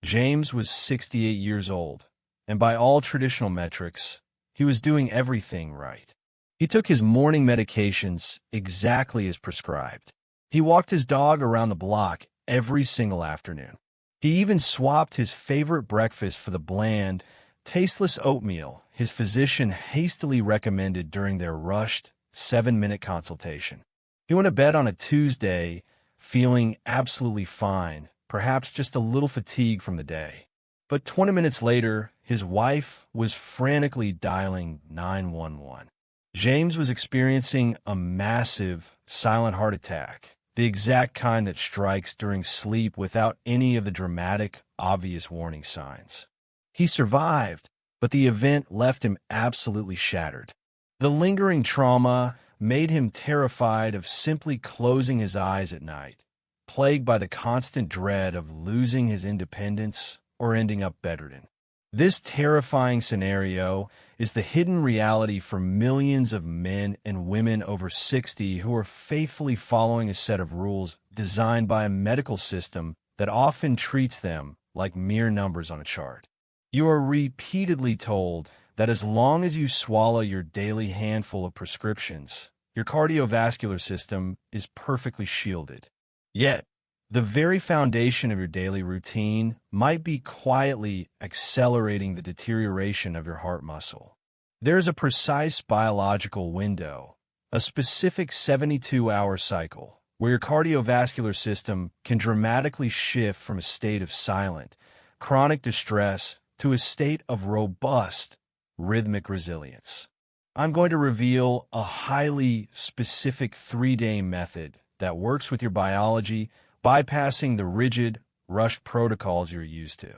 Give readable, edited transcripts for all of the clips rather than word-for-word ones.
James was 68 years old, and by all traditional metrics, he was doing everything right. He took his morning medications exactly as prescribed. He walked his dog around the block every single afternoon. He even swapped his favorite breakfast for the bland, tasteless oatmeal his physician hastily recommended during their rushed 7-minute consultation. He went to bed on a Tuesday feeling absolutely fine, perhaps just a little fatigued from the day. But 20 minutes later, his wife was frantically dialing 911. James was experiencing a massive, silent heart attack, the exact kind that strikes during sleep without any of the dramatic, obvious warning signs. He survived, but the event left him absolutely shattered. The lingering trauma made him terrified of simply closing his eyes at night, plagued by the constant dread of losing his independence or ending up bedridden. This terrifying scenario is the hidden reality for millions of men and women over 60 who are faithfully following a set of rules designed by a medical system that often treats them like mere numbers on a chart. You are repeatedly told that as long as you swallow your daily handful of prescriptions, your cardiovascular system is perfectly shielded. Yet, the very foundation of your daily routine might be quietly accelerating the deterioration of your heart muscle. There's a precise biological window, a specific 72-hour cycle, where your cardiovascular system can dramatically shift from a state of silent, chronic distress to a state of robust, rhythmic resilience. I'm going to reveal a highly specific 3-day method that works with your biology, bypassing the rigid, rushed protocols you're used to.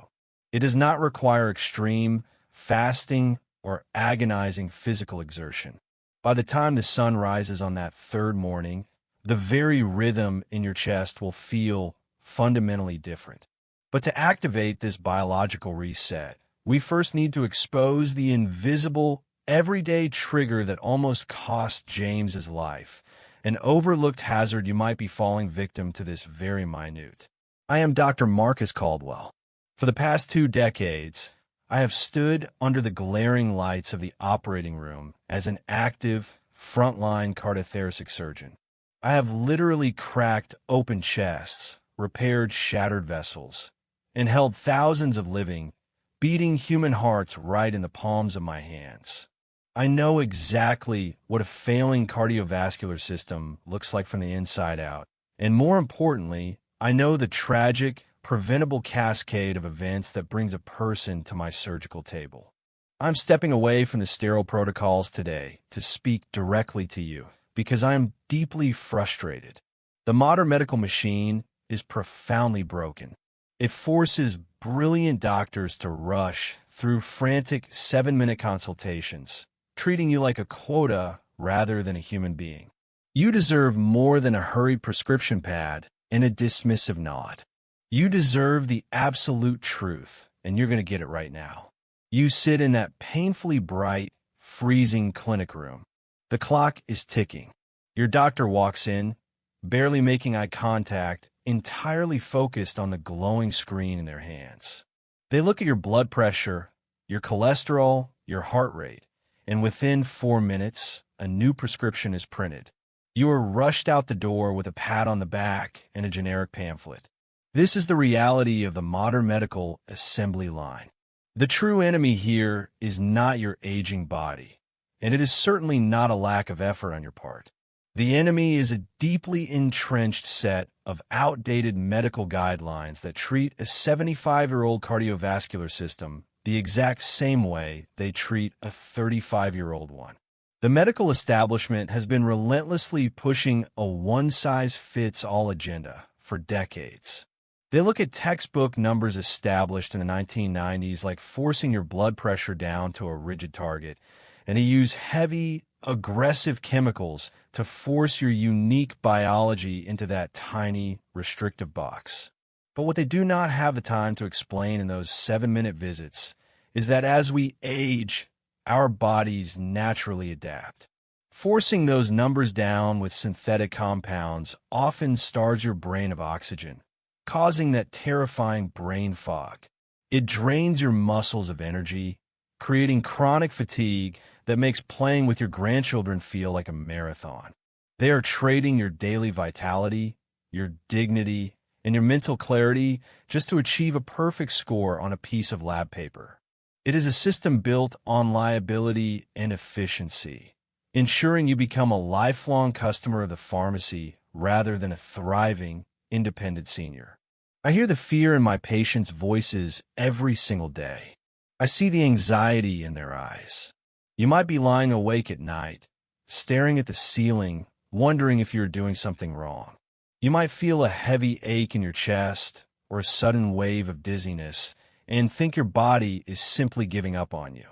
It does not require extreme fasting or agonizing physical exertion. By the time the sun rises on that third morning, the very rhythm in your chest will feel fundamentally different. But to activate this biological reset, we first need to expose the invisible, everyday trigger that almost cost James his life, an overlooked hazard you might be falling victim to this very minute. I am Dr. Marcus Caldwell. For the past 2 decades, I have stood under the glaring lights of the operating room as an active, frontline cardiothoracic surgeon. I have literally cracked open chests, repaired shattered vessels, and held thousands of living, beating human hearts right in the palms of my hands. I know exactly what a failing cardiovascular system looks like from the inside out. And more importantly, I know the tragic, preventable cascade of events that brings a person to my surgical table. I'm stepping away from the sterile protocols today to speak directly to you because I am deeply frustrated. The modern medical machine is profoundly broken. It forces brilliant doctors to rush through frantic 7-minute consultations, treating you like a quota rather than a human being. You deserve more than a hurried prescription pad and a dismissive nod. You deserve the absolute truth, and you're going to get it right now. You sit in that painfully bright, freezing clinic room. The clock is ticking. Your doctor walks in, barely making eye contact, entirely focused on the glowing screen in their hands. They look at your blood pressure, your cholesterol, your heart rate, and within 4 minutes, a new prescription is printed. You are rushed out the door with a pat on the back and a generic pamphlet. This is the reality of the modern medical assembly line. The true enemy here is not your aging body, and it is certainly not a lack of effort on your part. The enemy is a deeply entrenched set of outdated medical guidelines that treat a 75-year-old cardiovascular system the exact same way they treat a 35-year-old one. The medical establishment has been relentlessly pushing a one-size-fits-all agenda for decades. They look at textbook numbers established in the 1990s like forcing your blood pressure down to a rigid target, and they use heavy, aggressive chemicals to force your unique biology into that tiny, restrictive box. But what they do not have the time to explain in those 7-minute visits is that as we age, our bodies naturally adapt. Forcing those numbers down with synthetic compounds often starves your brain of oxygen, causing that terrifying brain fog. It drains your muscles of energy, creating chronic fatigue that makes playing with your grandchildren feel like a marathon. They are trading your daily vitality, your dignity, and your mental clarity just to achieve a perfect score on a piece of lab paper. It is a system built on liability and efficiency, ensuring you become a lifelong customer of the pharmacy rather than a thriving, independent senior. I hear the fear in my patients' voices every single day. I see the anxiety in their eyes. You might be lying awake at night, staring at the ceiling, wondering if you're doing something wrong. You might feel a heavy ache in your chest or a sudden wave of dizziness and think your body is simply giving up on you.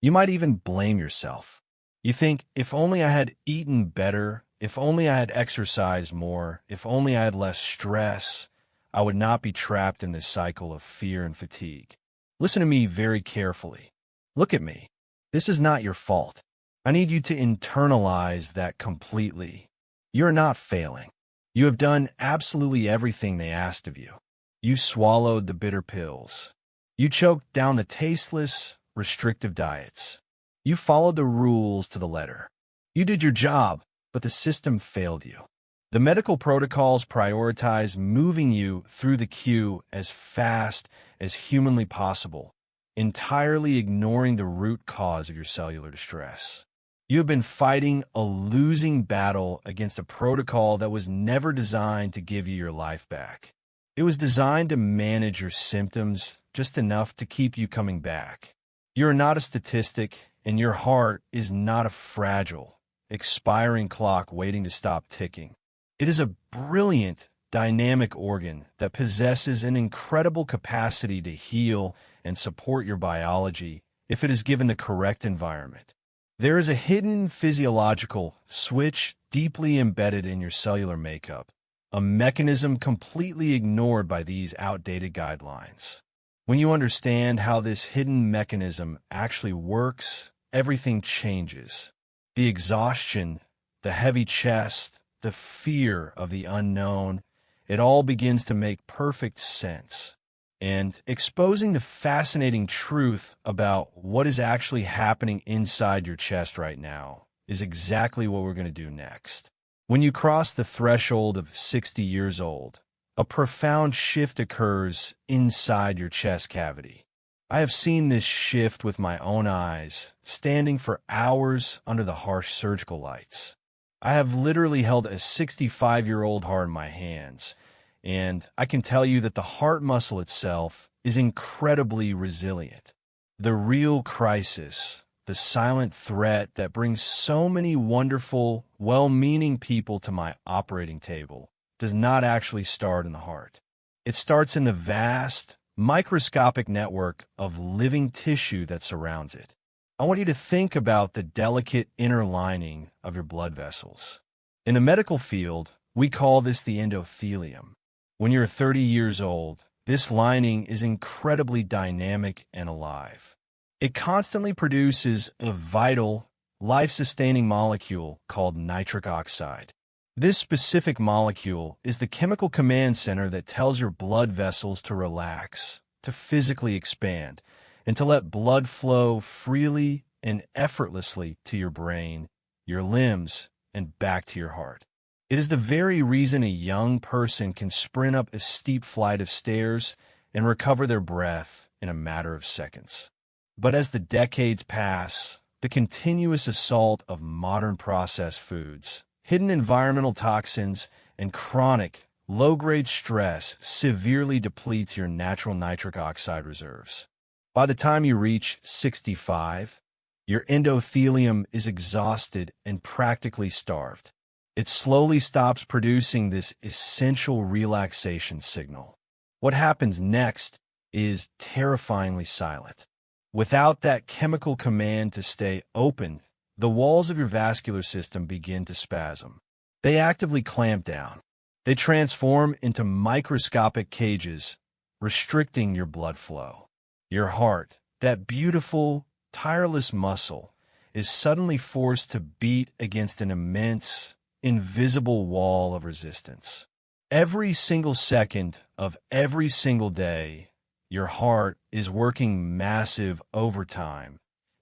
You might even blame yourself. You think, if only I had eaten better, if only I had exercised more, if only I had less stress, I would not be trapped in this cycle of fear and fatigue. Listen to me very carefully. Look at me. This is not your fault. I need you to internalize that completely. You're not failing. You have done absolutely everything they asked of you. You swallowed the bitter pills. You choked down the tasteless, restrictive diets. You followed the rules to the letter. You did your job, but the system failed you. The medical protocols prioritize moving you through the queue as fast as humanly possible, entirely ignoring the root cause of your cellular distress. You have been fighting a losing battle against a protocol that was never designed to give you your life back. It was designed to manage your symptoms just enough to keep you coming back. You are not a statistic, and your heart is not a fragile, expiring clock waiting to stop ticking. It is a brilliant, dynamic organ that possesses an incredible capacity to heal and support your biology if it is given the correct environment. There is a hidden physiological switch deeply embedded in your cellular makeup, a mechanism completely ignored by these outdated guidelines. When you understand how this hidden mechanism actually works, everything changes. The exhaustion, the heavy chest, the fear of the unknown, it all begins to make perfect sense. And exposing the fascinating truth about what is actually happening inside your chest right now is exactly what we're going to do next. When you cross the threshold of 60 years old, a profound shift occurs inside your chest cavity. I have seen this shift with my own eyes, standing for hours under the harsh surgical lights. I have literally held a 65-year-old heart in my hands, and I can tell you that the heart muscle itself is incredibly resilient. The real crisis, the silent threat that brings so many wonderful, well-meaning people to my operating table, does not actually start in the heart. It starts in the vast, microscopic network of living tissue that surrounds it. I want you to think about the delicate inner lining of your blood vessels. In the medical field, we call this the endothelium. When you're 30 years old, this lining is incredibly dynamic and alive. It constantly produces a vital, life-sustaining molecule called nitric oxide. This specific molecule is the chemical command center that tells your blood vessels to relax, to physically expand, and to let blood flow freely and effortlessly to your brain, your limbs, and back to your heart. It is the very reason a young person can sprint up a steep flight of stairs and recover their breath in a matter of seconds. But as the decades pass, the continuous assault of modern processed foods, hidden environmental toxins, and chronic, low-grade stress severely depletes your natural nitric oxide reserves. By the time you reach 65, your endothelium is exhausted and practically starved. It slowly stops producing this essential relaxation signal. What happens next is terrifyingly silent. Without that chemical command to stay open, the walls of your vascular system begin to spasm. They actively clamp down. They transform into microscopic cages, restricting your blood flow. Your heart, that beautiful, tireless muscle, is suddenly forced to beat against an immense, invisible wall of resistance. Every single second of every single day, Your heart is working massive overtime,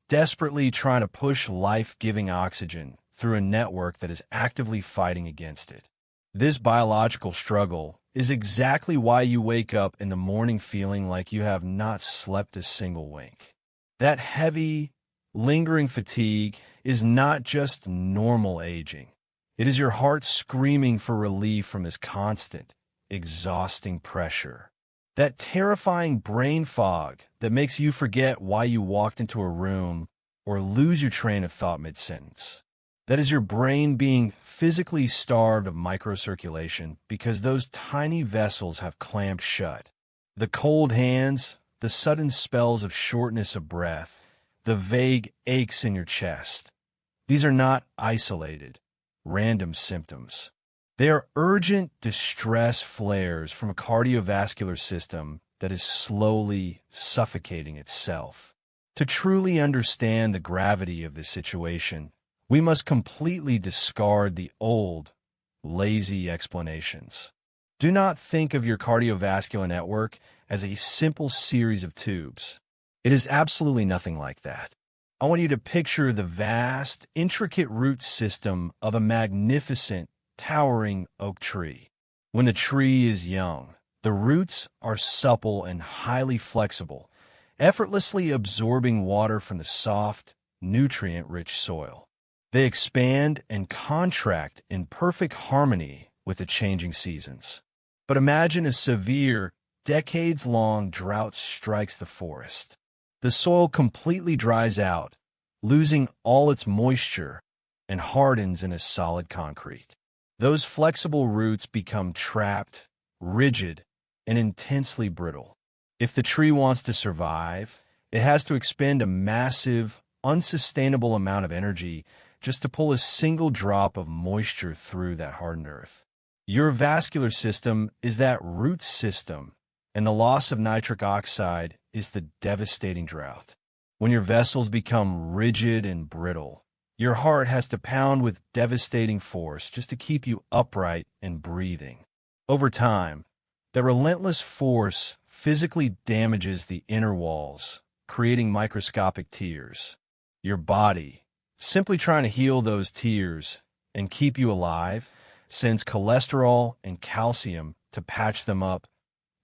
desperately trying to push life-giving oxygen through a network that is actively fighting against it. This biological struggle is exactly why you wake up in the morning feeling like you have not slept a single wink. That heavy, lingering fatigue is not just normal aging. It is your heart screaming for relief from this constant, exhausting pressure. That terrifying brain fog that makes you forget why you walked into a room or lose your train of thought mid-sentence. That is your brain being physically starved of microcirculation because those tiny vessels have clamped shut. The cold hands, the sudden spells of shortness of breath, the vague aches in your chest. These are not isolated, random symptoms. They are urgent distress flares from a cardiovascular system that is slowly suffocating itself. To truly understand the gravity of this situation, we must completely discard the old, lazy explanations. Do not think of your cardiovascular network as a simple series of tubes. It is absolutely nothing like that. I want you to picture the vast, intricate root system of a magnificent, towering oak tree. When the tree is young, the roots are supple and highly flexible, effortlessly absorbing water from the soft, nutrient-rich soil. They expand and contract in perfect harmony with the changing seasons. But imagine a severe, decades-long drought strikes the forest. The soil completely dries out, losing all its moisture, and hardens into solid concrete. Those flexible roots become trapped, rigid, and intensely brittle. If the tree wants to survive, it has to expend a massive, unsustainable amount of energy just to pull a single drop of moisture through that hardened earth. Your vascular system is that root system, and the loss of nitric oxide is the devastating drought. When your vessels become rigid and brittle, your heart has to pound with devastating force just to keep you upright and breathing. Over time, the relentless force physically damages the inner walls, creating microscopic tears. Your body, simply trying to heal those tears and keep you alive, sends cholesterol and calcium to patch them up,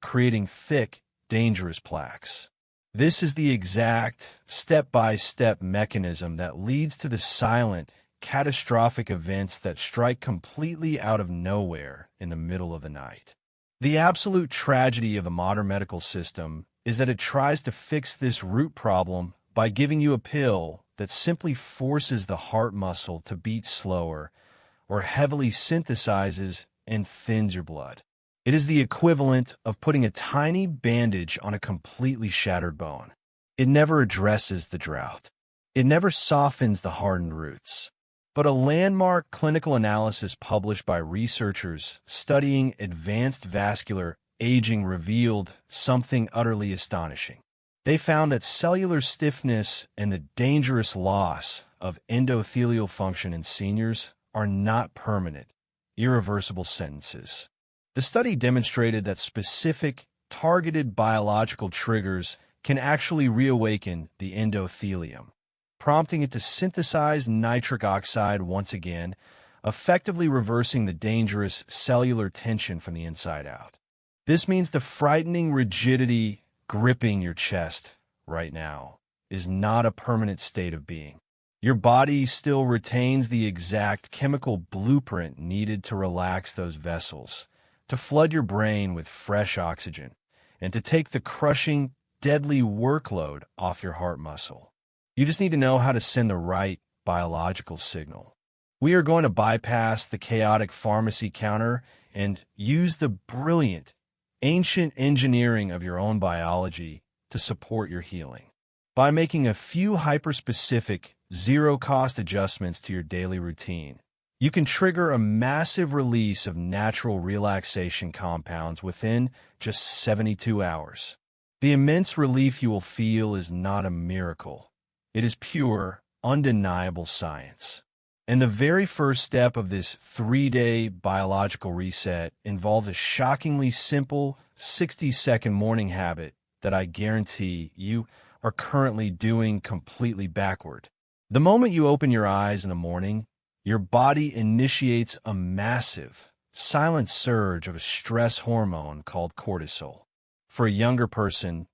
creating thick, dangerous plaques. This is the exact step-by-step mechanism that leads to the silent, catastrophic events that strike completely out of nowhere in the middle of the night. The absolute tragedy of the modern medical system is that it tries to fix this root problem by giving you a pill that simply forces the heart muscle to beat slower or heavily synthesizes and thins your blood. It is the equivalent of putting a tiny bandage on a completely shattered bone. It never addresses the drought. It never softens the hardened roots. But a landmark clinical analysis published by researchers studying advanced vascular aging revealed something utterly astonishing. They found that cellular stiffness and the dangerous loss of endothelial function in seniors are not permanent, irreversible sentences. The study demonstrated that specific, targeted biological triggers can actually reawaken the endothelium, prompting it to synthesize nitric oxide once again, effectively reversing the dangerous cellular tension from the inside out. This means the frightening rigidity gripping your chest right now is not a permanent state of being. Your body still retains the exact chemical blueprint needed to relax those vessels, to flood your brain with fresh oxygen, and to take the crushing, deadly workload off your heart muscle. You just need to know how to send the right biological signal. We are going to bypass the chaotic pharmacy counter and use the brilliant, ancient engineering of your own biology to support your healing. By making a few hyper-specific, zero-cost adjustments to your daily routine, you can trigger a massive release of natural relaxation compounds within just 72 hours. The immense relief you will feel is not a miracle. It is pure, undeniable science. And the very first step of this 3-day biological reset involves a shockingly simple 60-second morning habit that I guarantee you are currently doing completely backward. The moment you open your eyes in the morning, your body initiates a massive, silent surge of a stress hormone called cortisol. For a younger person,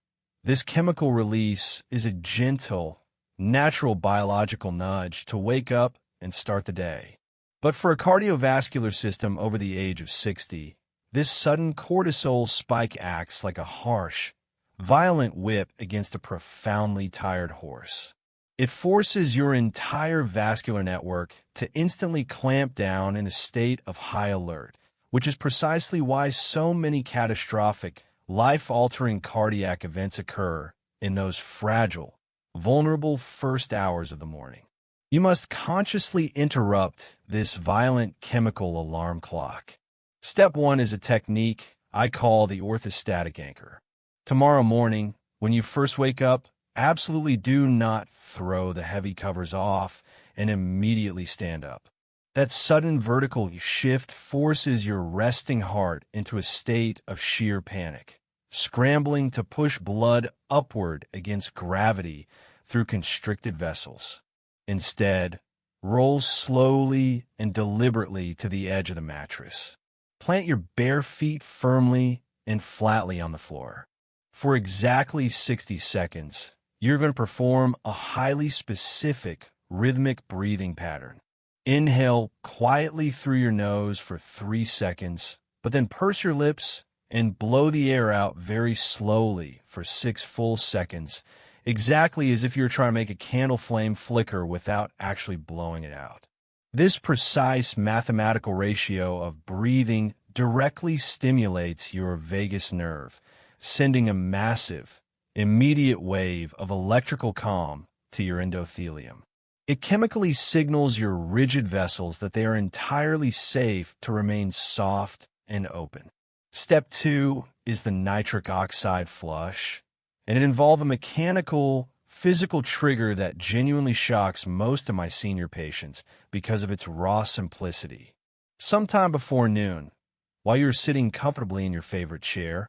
this chemical release is a gentle, natural biological nudge to wake up and start the day. But for a cardiovascular system over the age of 60, this sudden cortisol spike acts like a harsh, violent whip against a profoundly tired horse. It forces your entire vascular network to instantly clamp down in a state of high alert, which is precisely why so many catastrophic, life-altering cardiac events occur in those fragile, vulnerable first hours of the morning. You must consciously interrupt this violent chemical alarm clock. Step 1 is a technique I call the orthostatic anchor. Tomorrow morning, when you first wake up, absolutely do not throw the heavy covers off and immediately stand up. That sudden vertical shift forces your resting heart into a state of sheer panic, scrambling to push blood upward against gravity through constricted vessels. Instead, roll slowly and deliberately to the edge of the mattress. Plant your bare feet firmly and flatly on the floor. For exactly 60 seconds, you're going to perform a highly specific rhythmic breathing pattern. Inhale quietly through your nose for 3 seconds, but then purse your lips and blow the air out very slowly for 6 full seconds, exactly as if you were trying to make a candle flame flicker without actually blowing it out. This precise mathematical ratio of breathing directly stimulates your vagus nerve, sending a massive, immediate wave of electrical calm to your endothelium. It chemically signals your rigid vessels that they are entirely safe to remain soft and open. Step 2 is the nitric oxide flush, and it involves a mechanical, physical trigger that genuinely shocks most of my senior patients because of its raw simplicity. Sometime before noon, while you're sitting comfortably in your favorite chair,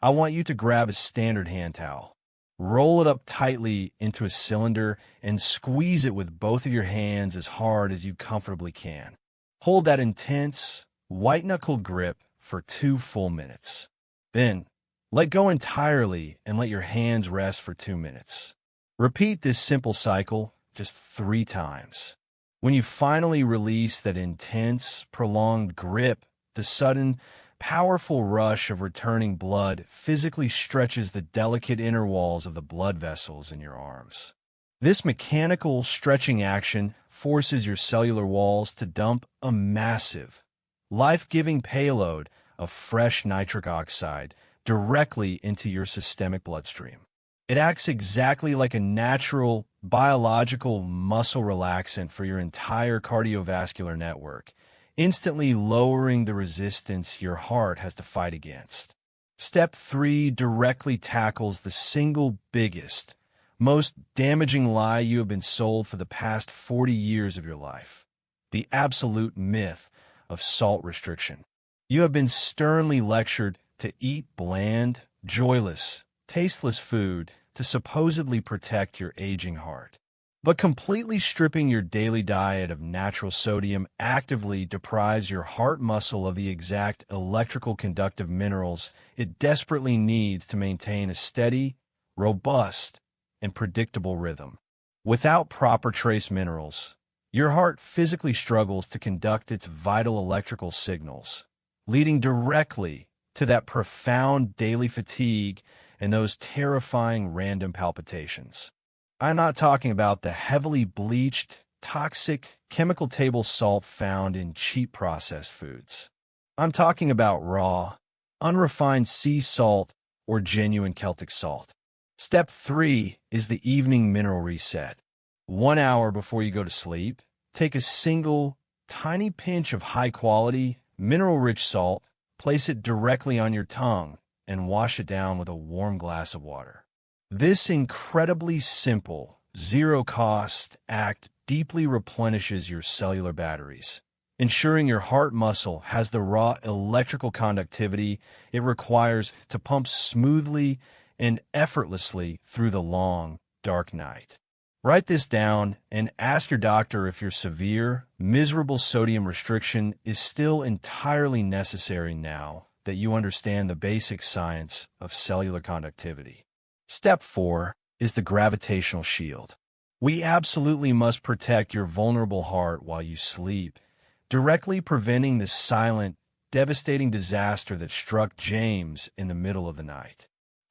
I want you to grab a standard hand towel. Roll it up tightly into a cylinder and squeeze it with both of your hands as hard as you comfortably can. Hold that intense, white-knuckled grip for 2 full minutes. Then, let go entirely and let your hands rest for 2 minutes. Repeat this simple cycle just 3 times. When you finally release that intense, prolonged grip, the sudden, powerful rush of returning blood physically stretches the delicate inner walls of the blood vessels in your arms. This mechanical stretching action forces your cellular walls to dump a massive, life-giving payload of fresh nitric oxide directly into your systemic bloodstream. It acts exactly like a natural, biological muscle relaxant for your entire cardiovascular network, instantly lowering the resistance your heart has to fight against. Step 3 directly tackles the single biggest, most damaging lie you have been sold for the past 40 years of your life: the absolute myth of salt restriction. You have been sternly lectured to eat bland, joyless, tasteless food to supposedly protect your aging heart. But completely stripping your daily diet of natural sodium actively deprives your heart muscle of the exact electrical conductive minerals it desperately needs to maintain a steady, robust, and predictable rhythm. Without proper trace minerals, your heart physically struggles to conduct its vital electrical signals, leading directly to that profound daily fatigue and those terrifying random palpitations. I'm not talking about the heavily bleached, toxic, chemical table salt found in cheap processed foods. I'm talking about raw, unrefined sea salt or genuine Celtic salt. Step 3 is the evening mineral reset. 1 hour before you go to sleep, take a single, tiny pinch of high-quality, mineral-rich salt, place it directly on your tongue, and wash it down with a warm glass of water. This incredibly simple, zero-cost act deeply replenishes your cellular batteries, ensuring your heart muscle has the raw electrical conductivity it requires to pump smoothly and effortlessly through the long, dark night. Write this down and ask your doctor if your severe, miserable sodium restriction is still entirely necessary now that you understand the basic science of cellular conductivity. Step 4 is the gravitational shield. We absolutely must protect your vulnerable heart while you sleep, directly preventing the silent, devastating disaster that struck James in the middle of the night.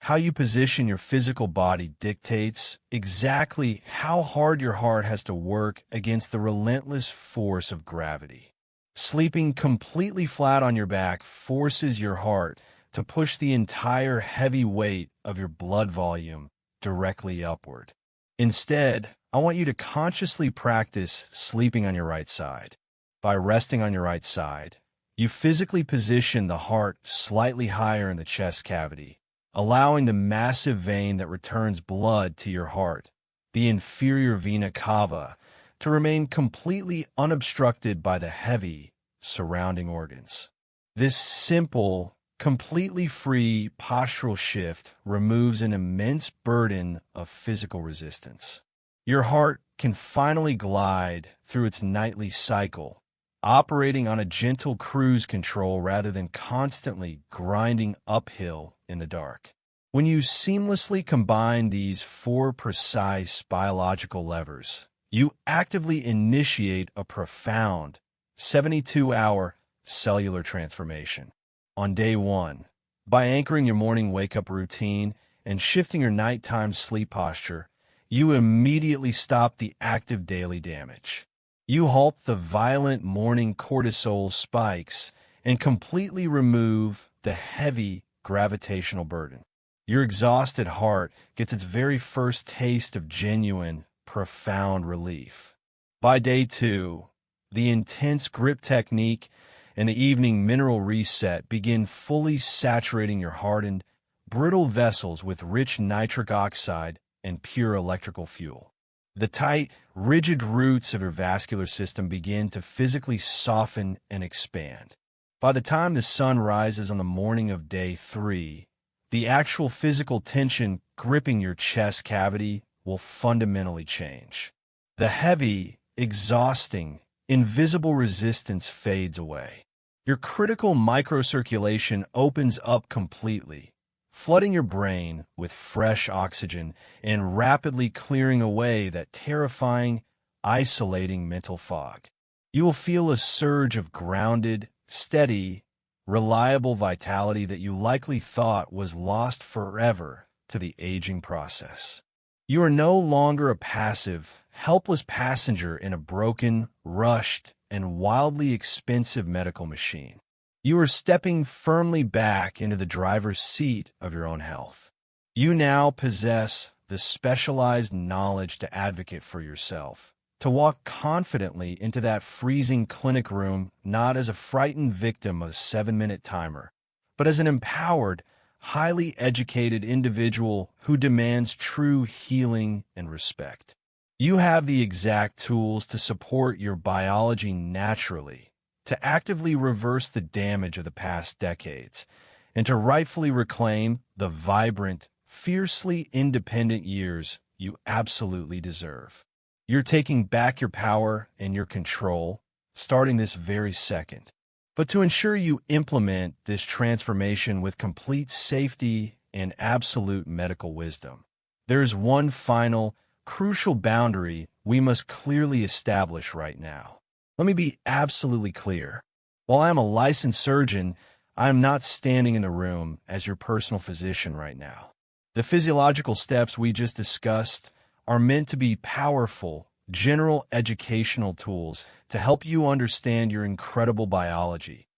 How you position your physical body dictates exactly how hard your heart has to work against the relentless force of gravity. Sleeping completely flat on your back forces your heart to push the entire heavy weight of your blood volume directly upward. Instead, I want you to consciously practice sleeping on your right side. By resting on your right side, you physically position the heart slightly higher in the chest cavity, allowing the massive vein that returns blood to your heart, the inferior vena cava, to remain completely unobstructed by the heavy surrounding organs. This simple, completely free postural shift removes an immense burden of physical resistance. Your heart can finally glide through its nightly cycle, operating on a gentle cruise control rather than constantly grinding uphill in the dark. When you seamlessly combine these 4 precise biological levers, you actively initiate a profound 72-hour cellular transformation. On day 1, by anchoring your morning wake-up routine and shifting your nighttime sleep posture, you immediately stop the active daily damage. You halt the violent morning cortisol spikes and completely remove the heavy gravitational burden. Your exhausted heart gets its very first taste of genuine, profound relief. By day 2, the intense grip technique and the evening mineral reset begin fully saturating your hardened, brittle vessels with rich nitric oxide and pure electrical fuel. The tight, rigid roots of your vascular system begin to physically soften and expand. By the time the sun rises on the morning of day 3, the actual physical tension gripping your chest cavity will fundamentally change. The heavy, exhausting, invisible resistance fades away. Your critical microcirculation opens up completely, flooding your brain with fresh oxygen and rapidly clearing away that terrifying, isolating mental fog. You will feel a surge of grounded, steady, reliable vitality that you likely thought was lost forever to the aging process. You are no longer a passive, helpless passenger in a broken, rushed, and wildly expensive medical machine. You are stepping firmly back into the driver's seat of your own health. You now possess the specialized knowledge to advocate for yourself, to walk confidently into that freezing clinic room not as a frightened victim of a 7-minute timer, but as an empowered, highly educated individual who demands true healing and respect. You have the exact tools to support your biology naturally, to actively reverse the damage of the past decades, and to rightfully reclaim the vibrant, fiercely independent years you absolutely deserve. You're taking back your power and your control, starting this very second. But to ensure you implement this transformation with complete safety and absolute medical wisdom, there is one final, crucial boundary we must clearly establish right now. Let me be absolutely clear. While I am a licensed surgeon, I am not standing in the room as your personal physician right now. The physiological steps we just discussed are meant to be powerful, general educational tools to help you understand your incredible biology,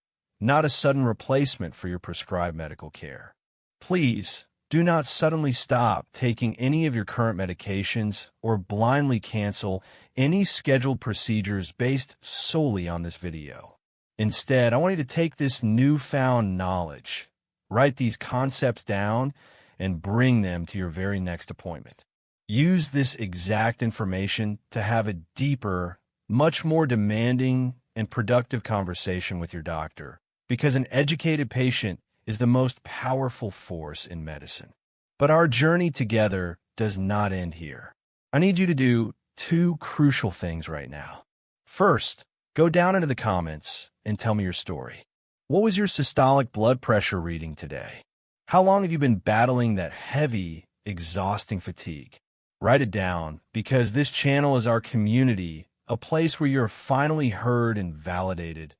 not a sudden replacement for your prescribed medical care. Please do not suddenly stop taking any of your current medications or blindly cancel any scheduled procedures based solely on this video. Instead, I want you to take this newfound knowledge, write these concepts down, and bring them to your very next appointment. Use this exact information to have a deeper, much more demanding and productive conversation with your doctor, because an educated patient is the most powerful force in medicine. But our journey together does not end here. I need you to do two crucial things right now. First, go down into the comments and tell me your story. What was your systolic blood pressure reading today? How long have you been battling that heavy, exhausting fatigue? Write it down, because this channel is our community, a place where you're finally heard and validated,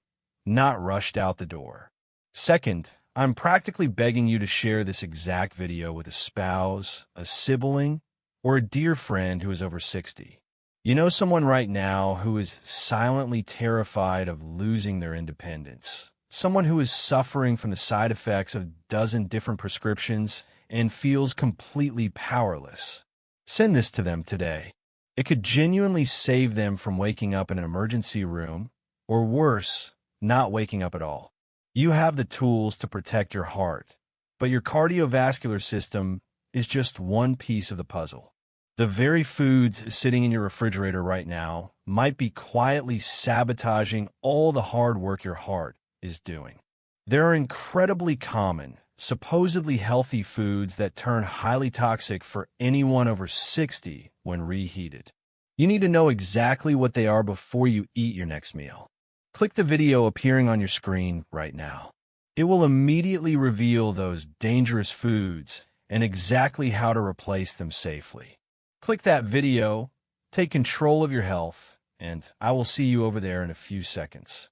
not rushed out the door. Second, I'm practically begging you to share this exact video with a spouse, a sibling, or a dear friend who is over 60. You know someone right now who is silently terrified of losing their independence. Someone who is suffering from the side effects of a dozen different prescriptions and feels completely powerless. Send this to them today. It could genuinely save them from waking up in an emergency room, or worse, not waking up at all. You have the tools to protect your heart, but your cardiovascular system is just one piece of the puzzle. The very foods sitting in your refrigerator right now might be quietly sabotaging all the hard work your heart is doing. There are incredibly common, supposedly healthy foods that turn highly toxic for anyone over 60 when reheated. You need to know exactly what they are before you eat your next meal. Click the video appearing on your screen right now. It will immediately reveal those dangerous foods and exactly how to replace them safely. Click that video, take control of your health, and I will see you over there in a few seconds.